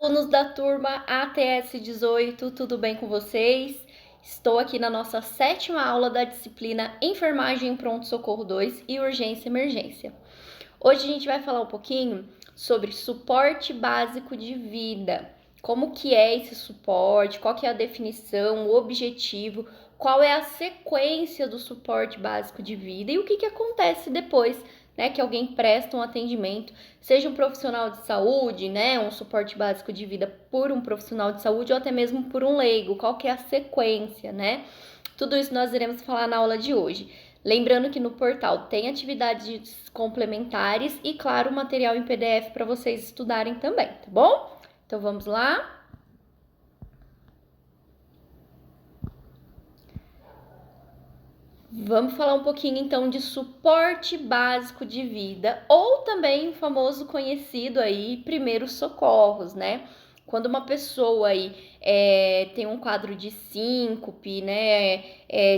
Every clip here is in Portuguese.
Alunos da turma ATS 18, tudo bem com vocês? Estou aqui na nossa 7ª aula da disciplina Enfermagem Pronto-Socorro 2 e Urgência e Emergência. Hoje a gente vai falar um pouquinho sobre suporte básico de vida. Como que é esse suporte, qual que é a definição, o objetivo, qual é a sequência do suporte básico de vida e o que acontece depois, né, que alguém presta um atendimento, seja um profissional de saúde, né, um suporte básico de vida por um profissional de saúde ou até mesmo por um leigo, qual que é a sequência, né? Tudo isso nós iremos falar na aula de hoje. Lembrando que no portal tem atividades complementares e, claro, material em PDF para vocês estudarem também, tá bom? Então vamos lá. Vamos falar um pouquinho então de suporte básico de vida, ou também o famoso conhecido aí primeiros socorros, né? Quando uma pessoa aí tem um quadro de síncope, né?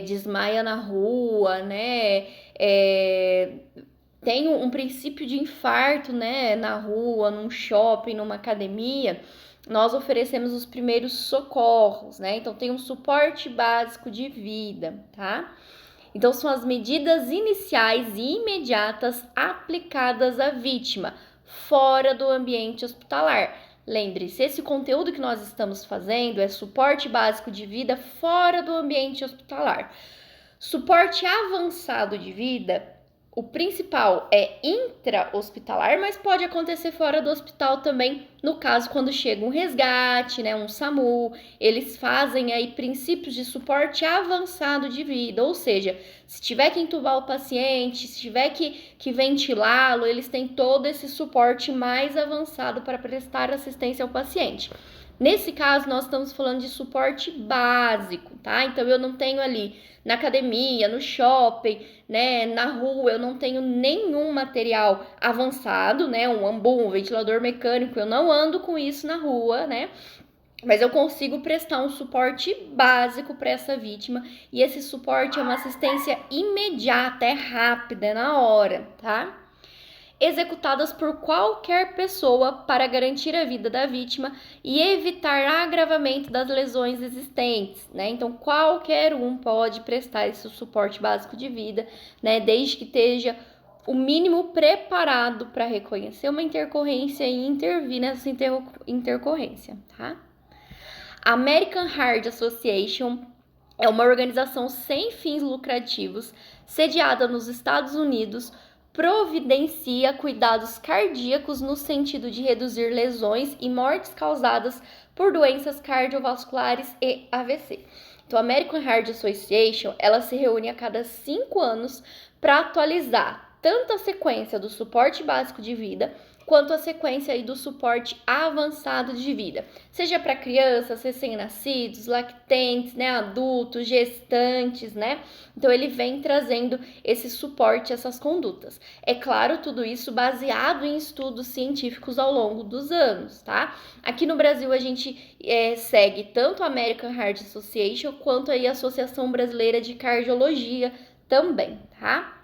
Desmaia na rua, né? Tem um princípio de infarto, né? Na rua, num shopping, numa academia, nós oferecemos os primeiros socorros, né? Então tem um suporte básico de vida, tá? Então, são as medidas iniciais e imediatas aplicadas à vítima, fora do ambiente hospitalar. Lembre-se, esse conteúdo que nós estamos fazendo é suporte básico de vida fora do ambiente hospitalar. Suporte avançado de vida, o principal é intra-hospitalar, mas pode acontecer fora do hospital também, no caso quando chega um resgate, né, um SAMU, eles fazem aí princípios de suporte avançado de vida, ou seja, se tiver que entubar o paciente, se tiver que ventilá-lo, eles têm todo esse suporte mais avançado para prestar assistência ao paciente. Nesse caso, nós estamos falando de suporte básico, tá? Então, eu não tenho ali na academia, no shopping, né, na rua, eu não tenho nenhum material avançado, né, um ambu, um ventilador mecânico, eu não ando com isso na rua, né? Mas eu consigo prestar um suporte básico para essa vítima e esse suporte é uma assistência imediata, é rápida, é na hora, tá? Executadas por qualquer pessoa para garantir a vida da vítima e evitar agravamento das lesões existentes, né? Então, qualquer um pode prestar esse suporte básico de vida, né? Desde que esteja o mínimo preparado para reconhecer uma intercorrência e intervir nessa intercorrência, tá? A American Heart Association é uma organização sem fins lucrativos, sediada nos Estados Unidos, providencia cuidados cardíacos no sentido de reduzir lesões e mortes causadas por doenças cardiovasculares e AVC. Então, a American Heart Association, ela se reúne a cada 5 anos para atualizar tanto a sequência do suporte básico de vida, quanto a sequência aí do suporte avançado de vida, seja para crianças, recém-nascidos, lactentes, né, adultos, gestantes, né? Então ele vem trazendo esse suporte, essas condutas. É claro, tudo isso baseado em estudos científicos ao longo dos anos, tá? Aqui no Brasil a gente segue tanto a American Heart Association quanto aí a Associação Brasileira de Cardiologia também, tá?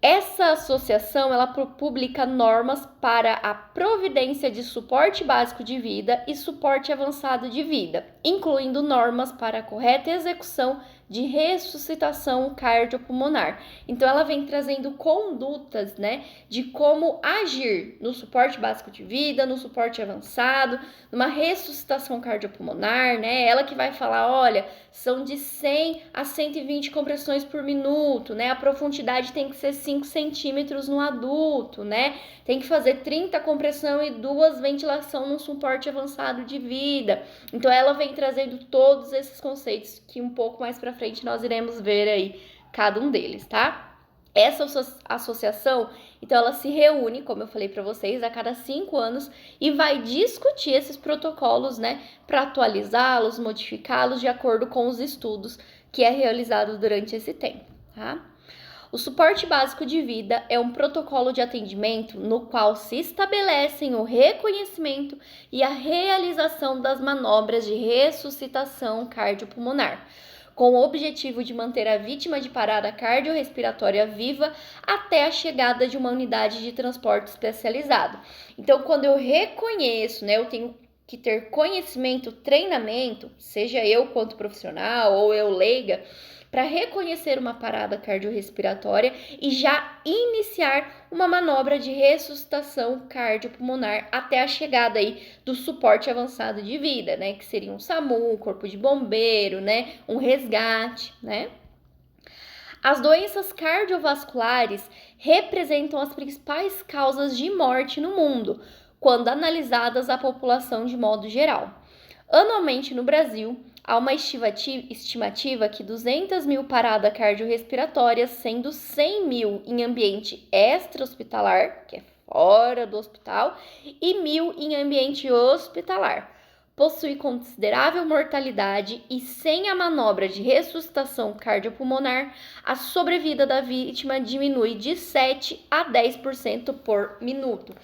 Essa associação, ela publica normas para a providência de suporte básico de vida e suporte avançado de vida, incluindo normas para a correta execução de ressuscitação cardiopulmonar. Então, ela vem trazendo condutas, né, de como agir no suporte básico de vida, no suporte avançado, numa ressuscitação cardiopulmonar, né? Ela que vai falar, olha, são de 100 a 120 compressões por minuto, né? A profundidade tem que ser 5 centímetros no adulto, né? Tem que fazer 30 compressão e 2 ventilação num suporte avançado de vida. Então, ela vem trazendo todos esses conceitos que um pouco mais para frente nós iremos ver aí cada um deles, tá? Essa associação, então, ela se reúne, como eu falei para vocês, a cada 5 anos e vai discutir esses protocolos, né, para atualizá-los, modificá-los de acordo com os estudos que é realizado durante esse tempo, tá? O suporte básico de vida é um protocolo de atendimento no qual se estabelecem o reconhecimento e a realização das manobras de ressuscitação cardiopulmonar, com o objetivo de manter a vítima de parada cardiorrespiratória viva até a chegada de uma unidade de transporte especializado. Então, quando eu reconheço, né, eu tenho que ter conhecimento, treinamento, seja eu quanto profissional ou eu leiga, para reconhecer uma parada cardiorrespiratória e já iniciar uma manobra de ressuscitação cardiopulmonar até a chegada aí do suporte avançado de vida, né? Que seria um SAMU, um corpo de bombeiro, né? Um resgate, né? As doenças cardiovasculares representam as principais causas de morte no mundo, quando analisadas a população de modo geral. Anualmente no Brasil, há uma estimativa que 200 mil paradas cardiorrespiratórias, sendo 100 mil em ambiente extra-hospitalar, que é fora do hospital, e 1.000 em ambiente hospitalar. Possui considerável mortalidade e, sem a manobra de ressuscitação cardiopulmonar, a sobrevida da vítima diminui de 7 a 10% por minuto.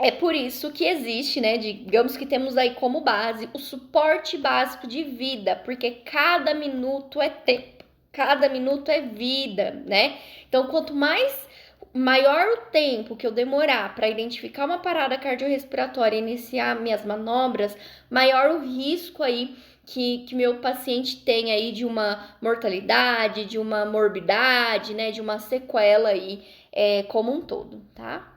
É por isso que existe, né, digamos que temos aí como base o suporte básico de vida, porque cada minuto é tempo, cada minuto é vida, né? Então, quanto maior o tempo que eu demorar para identificar uma parada cardiorrespiratória e iniciar minhas manobras, maior o risco aí que meu paciente tem aí de uma mortalidade, de uma morbidade, né, de uma sequela aí como um todo, tá?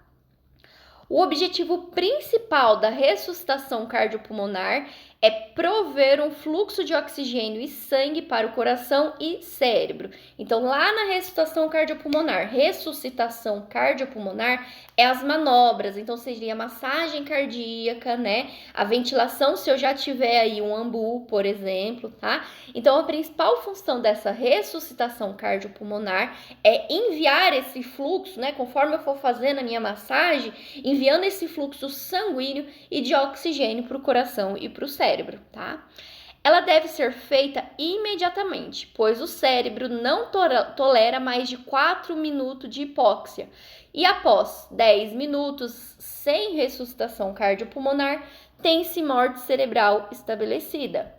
O objetivo principal da ressuscitação cardiopulmonar é prover um fluxo de oxigênio e sangue para o coração e cérebro. Então, lá na ressuscitação cardiopulmonar é as manobras. Então, seria a massagem cardíaca, né? A ventilação, se eu já tiver aí um AMBU, por exemplo, tá? Então, a principal função dessa ressuscitação cardiopulmonar é enviar esse fluxo, né? Conforme eu for fazendo a minha massagem, enviando esse fluxo sanguíneo e de oxigênio para o coração e para o cérebro, tá? Ela deve ser feita imediatamente, pois o cérebro não tolera mais de 4 minutos de hipóxia. E após 10 minutos sem ressuscitação cardiopulmonar, tem-se morte cerebral estabelecida.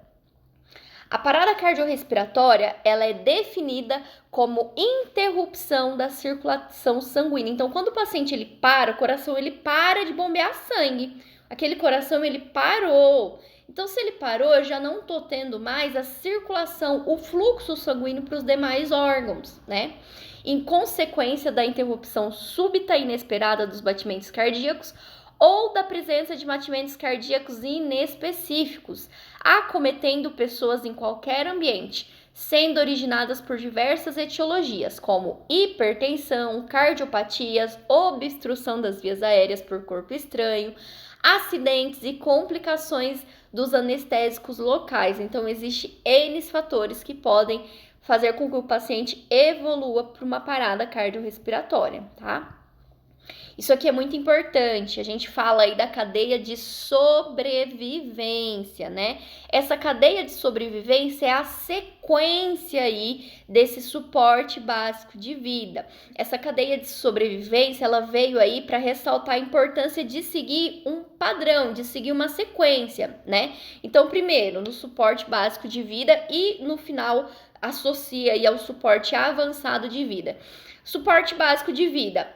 A parada cardiorrespiratória, ela é definida como interrupção da circulação sanguínea. Então, quando o paciente ele para, o coração ele para de bombear sangue. Aquele coração ele parou. Então, se ele parou, eu já não estou tendo mais a circulação, o fluxo sanguíneo para os demais órgãos, né? Em consequência da interrupção súbita e inesperada dos batimentos cardíacos, ou da presença de batimentos cardíacos inespecíficos, acometendo pessoas em qualquer ambiente, sendo originadas por diversas etiologias, como hipertensão, cardiopatias, obstrução das vias aéreas por corpo estranho, acidentes e complicações dos anestésicos locais. Então, existem N fatores que podem fazer com que o paciente evolua para uma parada cardiorrespiratória, tá? Isso aqui é muito importante, a gente fala aí da cadeia de sobrevivência, né? Essa cadeia de sobrevivência é a sequência aí desse suporte básico de vida. Essa cadeia de sobrevivência, ela veio aí para ressaltar a importância de seguir um padrão, de seguir uma sequência, né? Então, primeiro, no suporte básico de vida e no final associa aí ao suporte avançado de vida. Suporte básico de vida.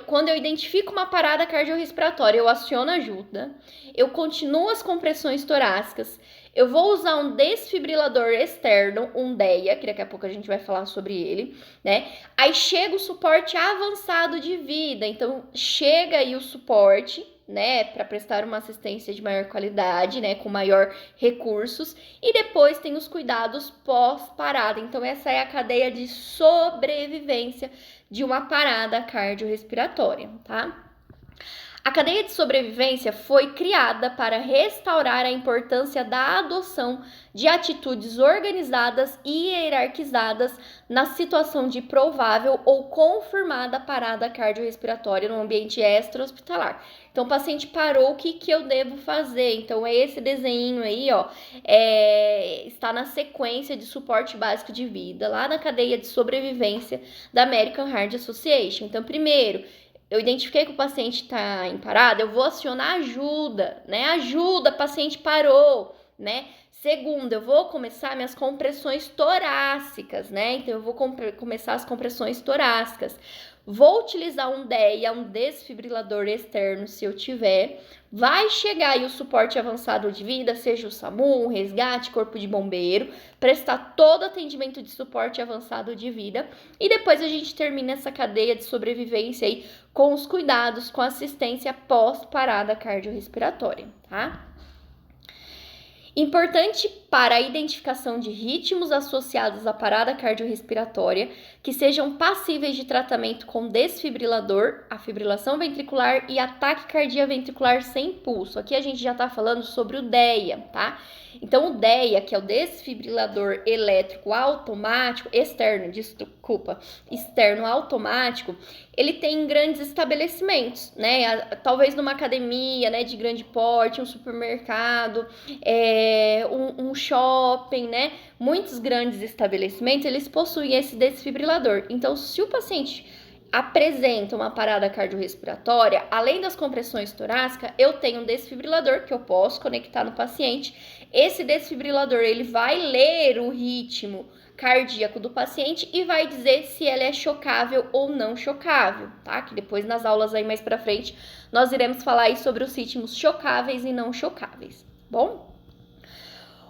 Quando eu identifico uma parada cardiorrespiratória, eu aciono ajuda, eu continuo as compressões torácicas, eu vou usar um desfibrilador externo, um DEA, que daqui a pouco a gente vai falar sobre ele, né? Aí chega o suporte avançado de vida, então chega aí o suporte, né, para prestar uma assistência de maior qualidade, né, com maior recursos, e depois tem os cuidados pós-parada. Então essa é a cadeia de sobrevivência de uma parada cardiorrespiratória, tá? A cadeia de sobrevivência foi criada para restaurar a importância da adoção de atitudes organizadas e hierarquizadas na situação de provável ou confirmada parada cardiorrespiratória no ambiente extra-hospitalar. Então, o paciente parou, o que eu devo fazer? Então, é esse desenho aí, ó, está na sequência de suporte básico de vida, lá na cadeia de sobrevivência da American Heart Association. Então, primeiro, eu identifiquei que o paciente está em parada, eu vou acionar ajuda, né? Ajuda, paciente parou, né? Segundo, eu vou começar minhas compressões torácicas, né? Então, eu vou começar as compressões torácicas. Vou utilizar um DEA, um desfibrilador externo, se eu tiver. Vai chegar aí o suporte avançado de vida, seja o SAMU, um resgate, corpo de bombeiro, prestar todo atendimento de suporte avançado de vida. E depois a gente termina essa cadeia de sobrevivência aí com os cuidados, com assistência pós-parada cardiorrespiratória, tá? Importante para a identificação de ritmos associados à parada cardiorrespiratória que sejam passíveis de tratamento com desfibrilador, a fibrilação ventricular e ataque cardíaco ventricular sem pulso. Aqui a gente já está falando sobre o DEA, tá? Então, o DEA, que é o desfibrilador elétrico automático, externo automático, ele tem em grandes estabelecimentos, né? Talvez numa academia, né, de grande porte, um supermercado, um shopping, né? Muitos grandes estabelecimentos, eles possuem esse desfibrilador. Então, se o paciente apresenta uma parada cardiorrespiratória, além das compressões torácicas, eu tenho um desfibrilador que eu posso conectar no paciente. Esse desfibrilador, ele vai ler o ritmo cardíaco do paciente e vai dizer se ele é chocável ou não chocável, tá? Que depois nas aulas aí mais pra frente, nós iremos falar aí sobre os ritmos chocáveis e não chocáveis, bom?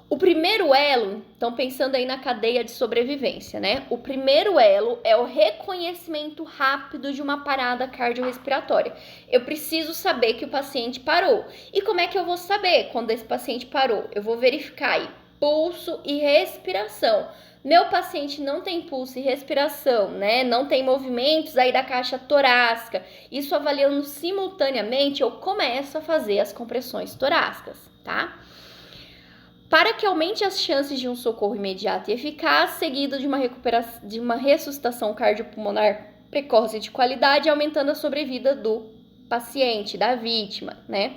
O primeiro elo, então pensando aí na cadeia de sobrevivência, né? O primeiro elo é o reconhecimento rápido de uma parada cardiorrespiratória. Eu preciso saber que o paciente parou. E como é que eu vou saber quando esse paciente parou? Eu vou verificar aí pulso e respiração. Meu paciente não tem pulso e respiração, né? Não tem movimentos aí da caixa torácica. Isso avaliando simultaneamente, eu começo a fazer as compressões torácicas, tá? Para que aumente as chances de um socorro imediato e eficaz, seguido de uma ressuscitação cardiopulmonar precoce de qualidade, aumentando a sobrevida do paciente, da vítima, né?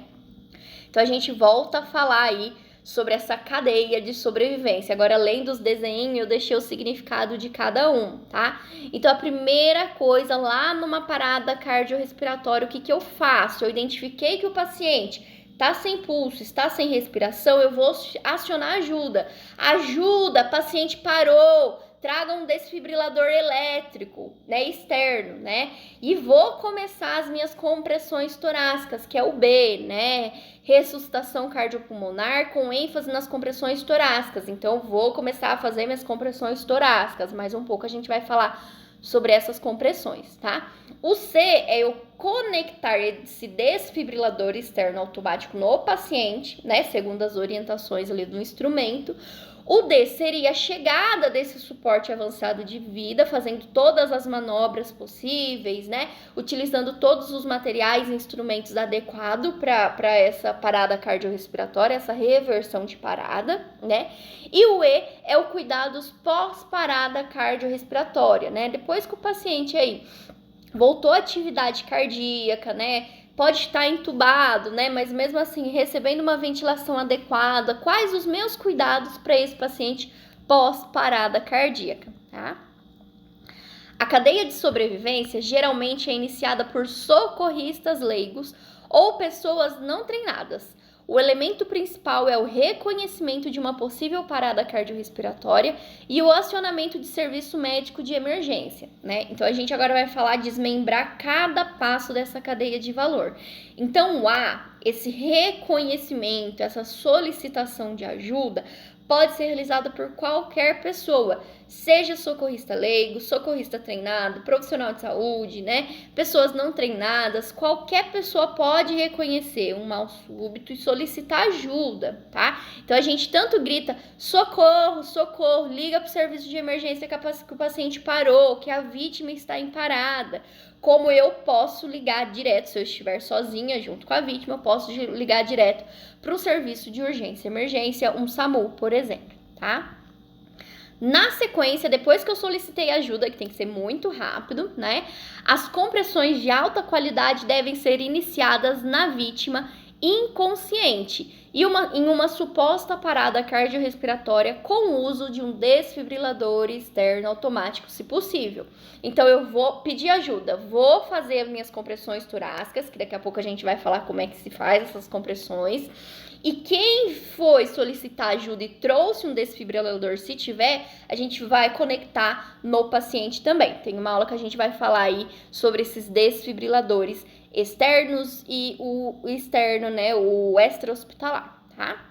Então, a gente volta a falar aí sobre essa cadeia de sobrevivência. Agora, além dos desenhos, eu deixei o significado de cada um, tá? Então, a primeira coisa, lá numa parada cardiorrespiratória, o que eu faço? Eu identifiquei que o paciente está sem pulso, está sem respiração, eu vou acionar ajuda. Ajuda, paciente parou, traga um desfibrilador elétrico, né, externo, né? E vou começar as minhas compressões torácicas, que é o B, né? Ressuscitação cardiopulmonar com ênfase nas compressões torácicas. Então, vou começar a fazer minhas compressões torácicas. Mais um pouco a gente vai falar sobre essas compressões, tá? O C é eu conectar esse desfibrilador externo automático no paciente, né? Segundo as orientações ali do instrumento. O D seria a chegada desse suporte avançado de vida, fazendo todas as manobras possíveis, né? Utilizando todos os materiais e instrumentos adequados para essa parada cardiorrespiratória, essa reversão de parada, né? E o E é o cuidados pós-parada cardiorrespiratória, né? Depois que o paciente aí voltou à atividade cardíaca, né? Pode estar entubado, né? Mas mesmo assim, recebendo uma ventilação adequada, quais os meus cuidados para esse paciente pós-parada cardíaca, tá? A cadeia de sobrevivência geralmente é iniciada por socorristas leigos ou pessoas não treinadas. O elemento principal é o reconhecimento de uma possível parada cardiorrespiratória e o acionamento de serviço médico de emergência, né? Então, a gente agora vai falar desmembrar cada passo dessa cadeia de valor. Então, o A, esse reconhecimento, essa solicitação de ajuda, pode ser realizada por qualquer pessoa, seja socorrista leigo, socorrista treinado, profissional de saúde, né? Pessoas não treinadas, qualquer pessoa pode reconhecer um mal súbito e solicitar ajuda, tá? Então, a gente tanto grita, socorro, socorro, liga para o serviço de emergência que o paciente parou, que a vítima está em parada, como eu posso ligar direto, se eu estiver sozinha junto com a vítima, eu posso ligar direto para um serviço de urgência e emergência, um SAMU, por exemplo, tá? Na sequência, depois que eu solicitei ajuda, que tem que ser muito rápido, né? As compressões de alta qualidade devem ser iniciadas na vítima inconsciente e em uma suposta parada cardiorrespiratória com o uso de um desfibrilador externo automático, se possível. Então, eu vou pedir ajuda, vou fazer as minhas compressões torácicas, que daqui a pouco a gente vai falar como é que se faz essas compressões, E quem foi solicitar ajuda e trouxe um desfibrilador, se tiver, a gente vai conectar no paciente também. Tem uma aula que a gente vai falar aí sobre esses desfibriladores externos e o externo, né, o extra-hospitalar, tá?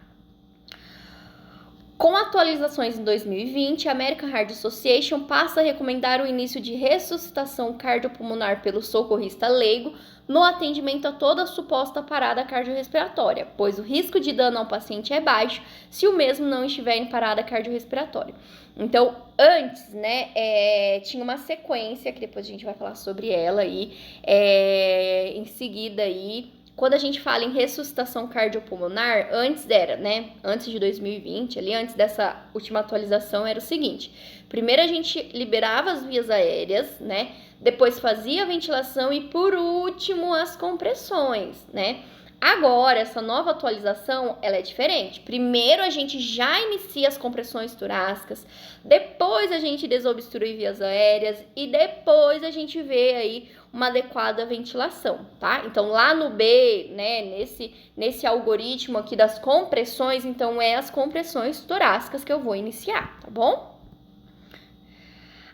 Com atualizações em 2020, a American Heart Association passa a recomendar o início de ressuscitação cardiopulmonar pelo socorrista leigo no atendimento a toda suposta parada cardiorrespiratória, pois o risco de dano ao paciente é baixo se o mesmo não estiver em parada cardiorrespiratória. Então, antes, né, tinha uma sequência, que depois a gente vai falar sobre ela aí, em seguida aí, quando a gente fala em ressuscitação cardiopulmonar, antes era, né, antes de 2020, ali antes dessa última atualização, era o seguinte: primeiro a gente liberava as vias aéreas, né, depois fazia a ventilação e por último as compressões, né. Agora, essa nova atualização, ela é diferente. Primeiro a gente já inicia as compressões torácicas, depois a gente desobstrui vias aéreas e depois a gente vê aí uma adequada ventilação, tá? Então, lá no B, né, nesse algoritmo aqui das compressões, então é as compressões torácicas que eu vou iniciar, tá bom?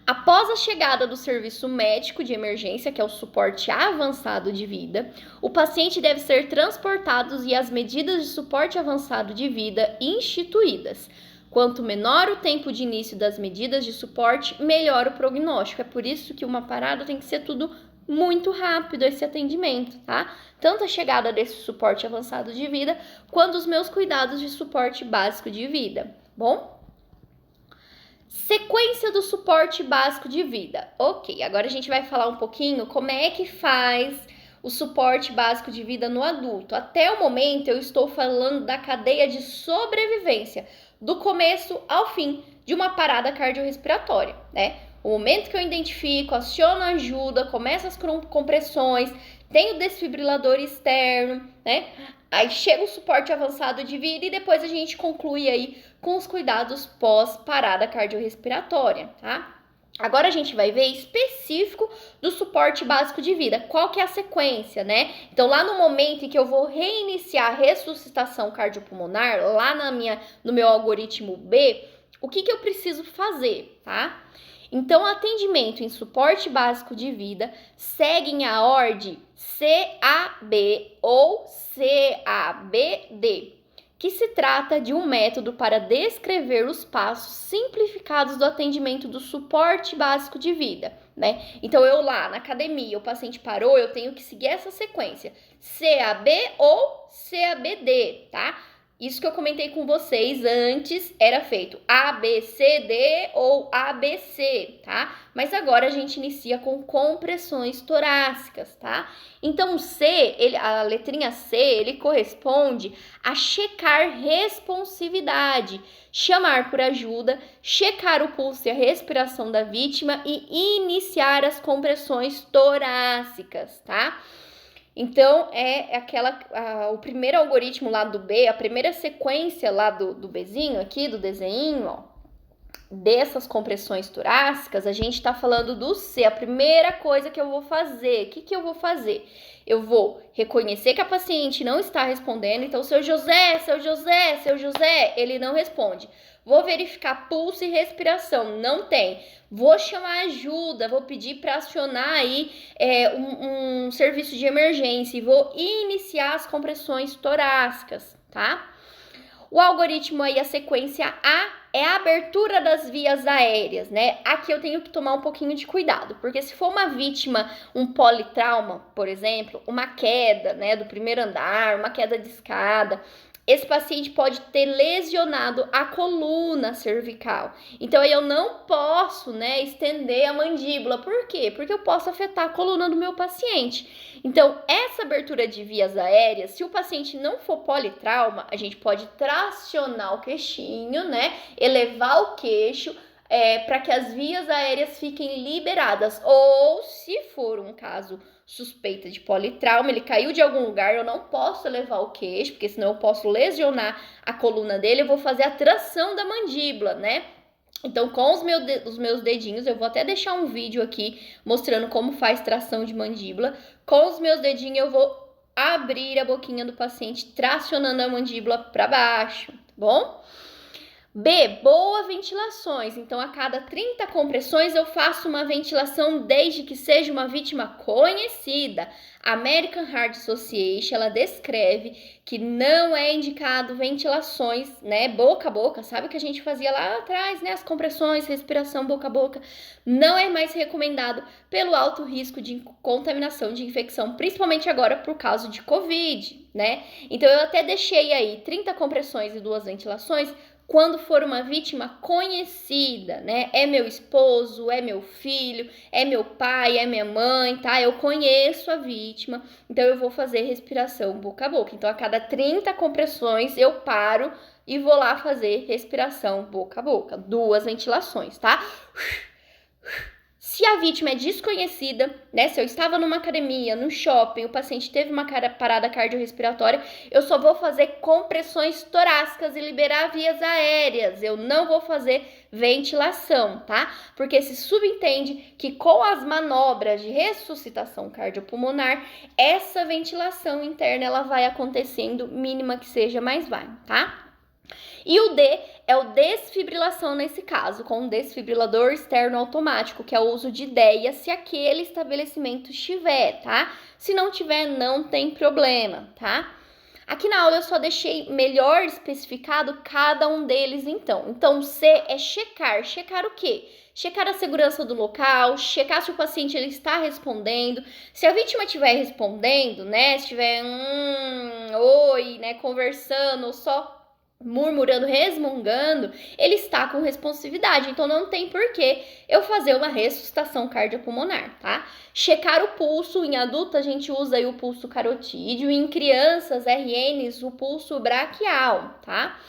Após a chegada do serviço médico de emergência, que é o suporte avançado de vida, o paciente deve ser transportado e as medidas de suporte avançado de vida instituídas. Quanto menor o tempo de início das medidas de suporte, melhor o prognóstico. É por isso que uma parada tem que ser tudo muito rápido, esse atendimento, tá? Tanto a chegada desse suporte avançado de vida, quanto os meus cuidados de suporte básico de vida, bom? Sequência do suporte básico de vida. Ok, agora a gente vai falar um pouquinho como é que faz o suporte básico de vida no adulto. Até o momento eu estou falando da cadeia de sobrevivência, do começo ao fim de uma parada cardiorrespiratória, né? O momento que eu identifico, aciono ajuda, começo as compressões, tem o desfibrilador externo, né? Aí chega o suporte avançado de vida e depois a gente conclui aí com os cuidados pós-parada cardiorrespiratória, tá? Agora a gente vai ver específico do suporte básico de vida. Qual que é a sequência, né? Então, lá no momento em que eu vou reiniciar a ressuscitação cardiopulmonar, lá no meu algoritmo B, o que eu preciso fazer, tá? Então, o atendimento em suporte básico de vida seguem a ordem CAB ou CABD, que se trata de um método para descrever os passos simplificados do atendimento do suporte básico de vida, né? Então, eu lá na academia, o paciente parou, eu tenho que seguir essa sequência, CAB ou CABD, tá? Isso que eu comentei com vocês antes era feito ABCD ou ABC, tá? Mas agora a gente inicia com compressões torácicas, tá? Então, o C, a letrinha C, ele corresponde a checar responsividade, chamar por ajuda, checar o pulso e a respiração da vítima e iniciar as compressões torácicas, tá? Então, o primeiro algoritmo lá do B, a primeira sequência lá do Bzinho aqui, do desenho, ó, dessas compressões torácicas, a gente tá falando do C. A primeira coisa que eu vou fazer, o que eu vou fazer? Eu vou reconhecer que a paciente não está respondendo, então, seu José, ele não responde. Vou verificar pulso e respiração, não tem. Vou chamar ajuda, vou pedir para acionar aí um serviço de emergência e vou iniciar as compressões torácicas, tá? O algoritmo aí, a sequência A, é a abertura das vias aéreas, né? Aqui eu tenho que tomar um pouquinho de cuidado, porque se for uma vítima, um politrauma, por exemplo, uma queda, né, do primeiro andar, uma queda de escada, esse paciente pode ter lesionado a coluna cervical. Então, aí eu não posso, né, estender a mandíbula. Por quê? Porque eu posso afetar a coluna do meu paciente. Então, essa abertura de vias aéreas, se o paciente não for politrauma, a gente pode tracionar o queixinho, né, elevar o queixo, para que as vias aéreas fiquem liberadas. Ou, se for um caso suspeita de politrauma, ele caiu de algum lugar, eu não posso levar o queixo, porque senão eu posso lesionar a coluna dele, eu vou fazer a tração da mandíbula, né? Então, com os meus dedinhos, eu vou até deixar um vídeo aqui mostrando como faz tração de mandíbula. Com os meus dedinhos, eu vou abrir a boquinha do paciente, tracionando a mandíbula para baixo, tá bom? B, boas ventilações. Então, a cada 30 compressões, eu faço uma ventilação desde que seja uma vítima conhecida. A American Heart Association, ela descreve que não é indicado ventilações, né, boca a boca. Sabe o que a gente fazia lá atrás, né, as compressões, respiração boca a boca. Não é mais recomendado pelo alto risco de contaminação, de infecção, principalmente agora por causa de Covid, né? Então, eu até deixei aí 30 compressões e 2 ventilações, quando for uma vítima conhecida, né? É meu esposo, é meu filho, é meu pai, é minha mãe, tá? Eu conheço a vítima, então eu vou fazer respiração boca a boca. Então, a cada 30 compressões, eu paro e vou lá fazer respiração boca a boca. 2 ventilações, tá? Se a vítima é desconhecida, né? Se eu estava numa academia, no shopping, o paciente teve uma parada cardiorrespiratória, eu só vou fazer compressões torácicas e liberar vias aéreas. Eu não vou fazer ventilação, tá? Porque se subentende que com as manobras de ressuscitação cardiopulmonar, essa ventilação interna ela vai acontecendo, mínima que seja, mas vai, tá? E o D é o desfibrilação nesse caso, com um desfibrilador externo automático, que é o uso de DEA se aquele estabelecimento estiver, tá? Se não tiver, não tem problema, tá? Aqui na aula eu só deixei melhor especificado cada um deles, então. Então, C é checar. Checar o quê? Checar a segurança do local, checar se o paciente ele está respondendo. Se a vítima estiver respondendo, né? Se estiver oi, né, conversando ou só murmurando, resmungando, ele está com responsividade, então não tem porquê eu fazer uma ressuscitação cardiopulmonar, tá? Checar o pulso, em adulto a gente usa aí o pulso carotídeo, em crianças, RNs, o pulso braquial, tá?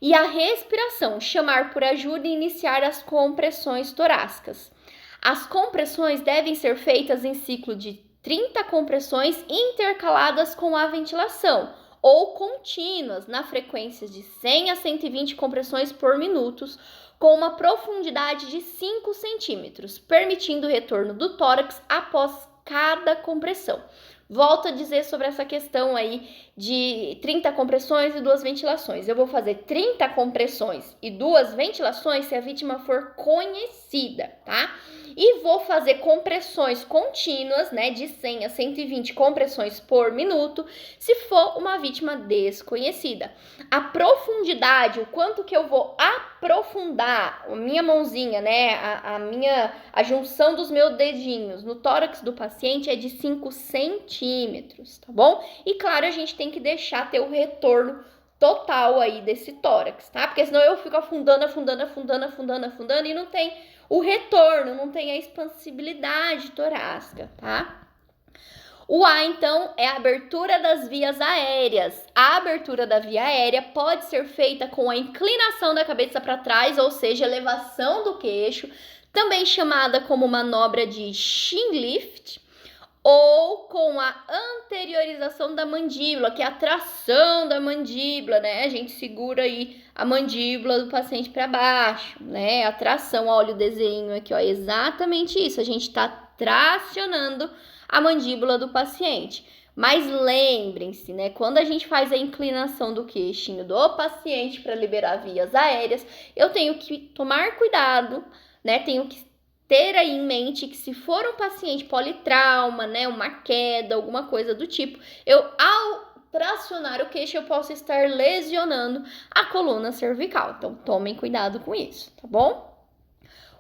E a respiração, chamar por ajuda e iniciar as compressões torácicas. As compressões devem ser feitas em ciclo de 30 compressões intercaladas com a ventilação, ou contínuas na frequência de 100 a 120 compressões por minuto, com uma profundidade de 5 centímetros, permitindo o retorno do tórax após cada compressão. Volto a dizer sobre essa questão aí de 30 compressões e 2 ventilações. Eu vou fazer 30 compressões e 2 ventilações se a vítima for conhecida, tá? E vou fazer compressões contínuas, né, de 100 a 120 compressões por minuto, se for uma vítima desconhecida. A profundidade, o quanto que eu vou aprofundar a minha mãozinha, né, a junção dos meus dedinhos no tórax do paciente é de 5 centímetros, tá bom? E claro, a gente tem que deixar ter o retorno total aí desse tórax, tá? Porque senão eu fico afundando e não tem o retorno, não tem a expansibilidade torácica, tá? O A, então, é a abertura das vias aéreas. A abertura da via aérea pode ser feita com a inclinação da cabeça para trás, ou seja, elevação do queixo, também chamada como manobra de chin lift, ou com a anteriorização da mandíbula, que é a tração da mandíbula, né? A gente segura aí a mandíbula do paciente para baixo, né? A tração, olha o desenho aqui, ó, exatamente isso. A gente tá tracionando a mandíbula do paciente. Mas lembrem-se, né? Quando a gente faz a inclinação do queixinho do paciente para liberar vias aéreas, eu tenho que tomar cuidado, né? Tenho que ter aí em mente que se for um paciente politrauma, né, uma queda, alguma coisa do tipo, ao tracionar o queixo, eu posso estar lesionando a coluna cervical. Então, tomem cuidado com isso, tá bom?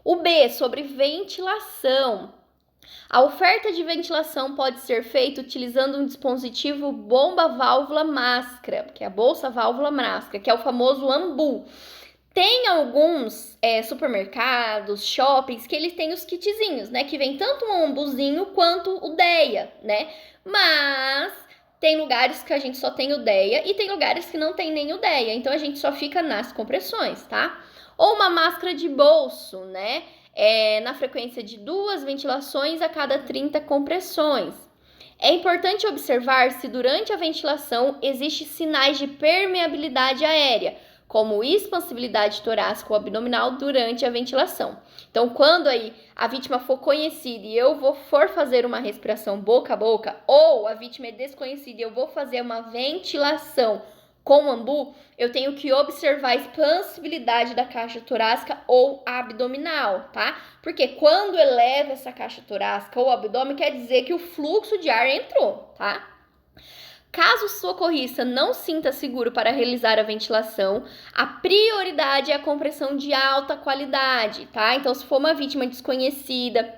O B, sobre ventilação. A oferta de ventilação pode ser feita utilizando um dispositivo bomba-válvula-máscara, que é a bolsa-válvula-máscara, que é o famoso AMBU. Tem alguns supermercados, shoppings, que eles têm os kitzinhos, né? Que vem tanto um ambuzinho quanto o DEA, né? Mas tem lugares que a gente só tem o DEA e tem lugares que não tem nem o DEA. Então, a gente só fica nas compressões, tá? Ou uma máscara de bolso, né? Na frequência de 2 ventilações a cada 30 compressões. É importante observar se durante a ventilação existem sinais de permeabilidade aérea, como expansibilidade torácica ou abdominal durante a ventilação. Então, quando aí a vítima for conhecida e eu for fazer uma respiração boca a boca, ou a vítima é desconhecida e eu vou fazer uma ventilação com o ambu, eu tenho que observar a expansibilidade da caixa torácica ou abdominal, tá? Porque quando eleva essa caixa torácica ou abdômen, quer dizer que o fluxo de ar entrou, tá? Caso o socorrista não sinta seguro para realizar a ventilação, a prioridade é a compressão de alta qualidade, tá? Então, se for uma vítima desconhecida,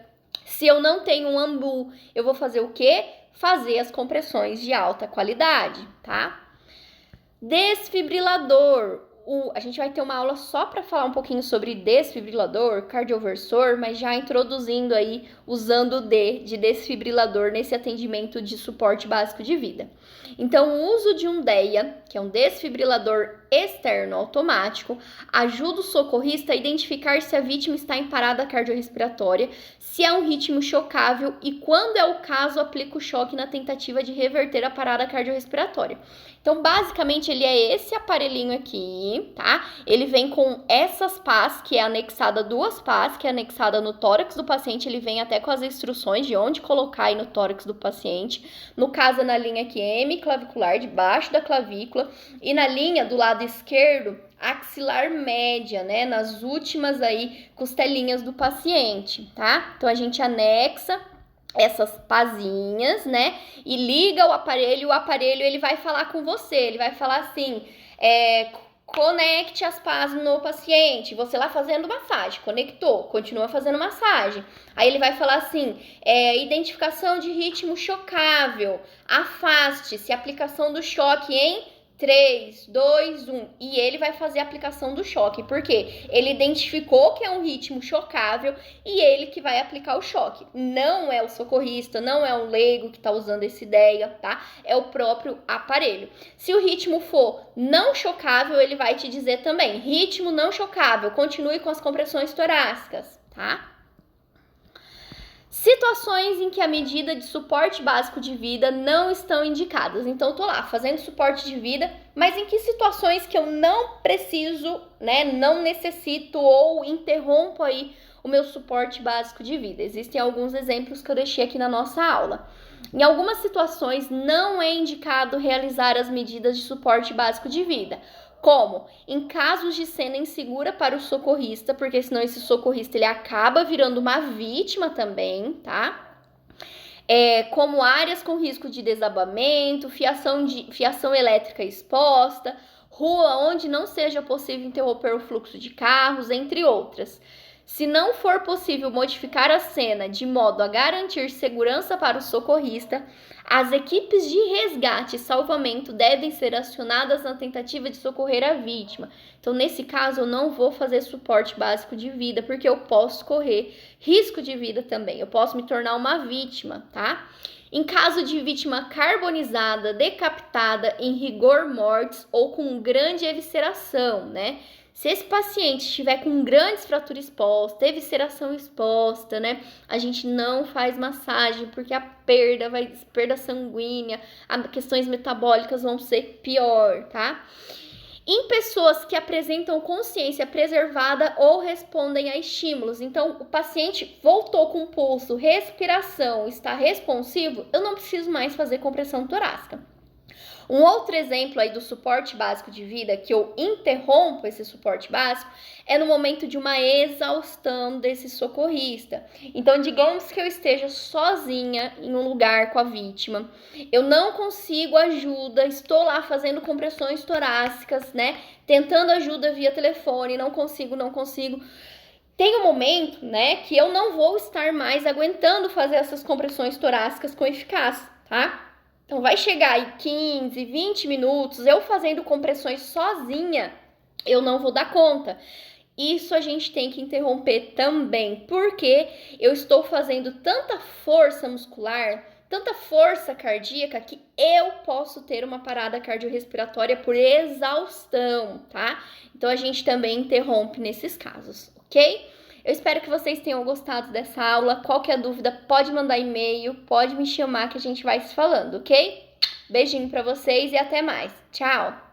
se eu não tenho um ambu, eu vou fazer o quê? Fazer as compressões de alta qualidade, tá? Desfibrilador. A gente vai ter uma aula só para falar um pouquinho sobre desfibrilador, cardioversor, mas já introduzindo aí, usando o D de desfibrilador nesse atendimento de suporte básico de vida. Então, o uso de um DEA, que é um desfibrilador externo automático, ajuda o socorrista a identificar se a vítima está em parada cardiorrespiratória, se é um ritmo chocável e, quando é o caso, aplica o choque na tentativa de reverter a parada cardiorrespiratória. Então, basicamente, ele é esse aparelhinho aqui, tá? Ele vem com essas pás, que é anexada, duas pás, que é anexada no tórax do paciente. Ele vem até com as instruções de onde colocar aí no tórax do paciente. No caso, na linha aqui, hemiclavicular, debaixo da clavícula. E na linha do lado esquerdo, axilar média, né? Nas últimas aí, costelinhas do paciente, tá? Então, a gente anexa essas pazinhas, né? E liga o aparelho ele vai falar com você, ele vai falar assim, conecte as pás no paciente, você lá fazendo massagem, conectou, continua fazendo massagem. Aí ele vai falar assim, identificação de ritmo chocável, afaste-se, aplicação do choque em 3, 2, 1, e ele vai fazer a aplicação do choque, porque ele identificou que é um ritmo chocável e ele que vai aplicar o choque. Não é o socorrista, não é um leigo que está usando essa ideia, tá? É o próprio aparelho. Se o ritmo for não chocável, ele vai te dizer também, ritmo não chocável, continue com as compressões torácicas, tá? Situações em que a medida de suporte básico de vida não estão indicadas. Então, eu tô lá fazendo suporte de vida, mas em que situações que eu não preciso, né, não necessito ou interrompo aí o meu suporte básico de vida? Existem alguns exemplos que eu deixei aqui na nossa aula. Em algumas situações, não é indicado realizar as medidas de suporte básico de vida. Como? Em casos de cena insegura para o socorrista, porque senão esse socorrista ele acaba virando uma vítima também, tá? Como áreas com risco de desabamento, fiação elétrica exposta, rua onde não seja possível interromper o fluxo de carros, entre outras. Se não for possível modificar a cena de modo a garantir segurança para o socorrista, as equipes de resgate e salvamento devem ser acionadas na tentativa de socorrer a vítima. Então, nesse caso, eu não vou fazer suporte básico de vida, porque eu posso correr risco de vida também. Eu posso me tornar uma vítima, tá? Em caso de vítima carbonizada, decapitada, em rigor mortis ou com grande evisceração, né? Se esse paciente estiver com grandes fraturas expostas, evisceração exposta, né? A gente não faz massagem porque a perda sanguínea, as questões metabólicas vão ser pior, tá? Em pessoas que apresentam consciência preservada ou respondem a estímulos, então o paciente voltou com pulso, respiração, está responsivo, eu não preciso mais fazer compressão torácica. Um outro exemplo aí do suporte básico de vida, que eu interrompo esse suporte básico, é no momento de uma exaustão desse socorrista. Então, digamos que eu esteja sozinha em um lugar com a vítima, eu não consigo ajuda, estou lá fazendo compressões torácicas, né? Tentando ajuda via telefone, não consigo. Tem um momento, né, que eu não vou estar mais aguentando fazer essas compressões torácicas com eficácia, tá? Então, vai chegar aí 15, 20 minutos, eu fazendo compressões sozinha, eu não vou dar conta. Isso a gente tem que interromper também, porque eu estou fazendo tanta força muscular, tanta força cardíaca, que eu posso ter uma parada cardiorrespiratória por exaustão, tá? Então, a gente também interrompe nesses casos, ok? Eu espero que vocês tenham gostado dessa aula. Qualquer dúvida, pode mandar e-mail, pode me chamar que a gente vai se falando, ok? Beijinho pra vocês e até mais. Tchau!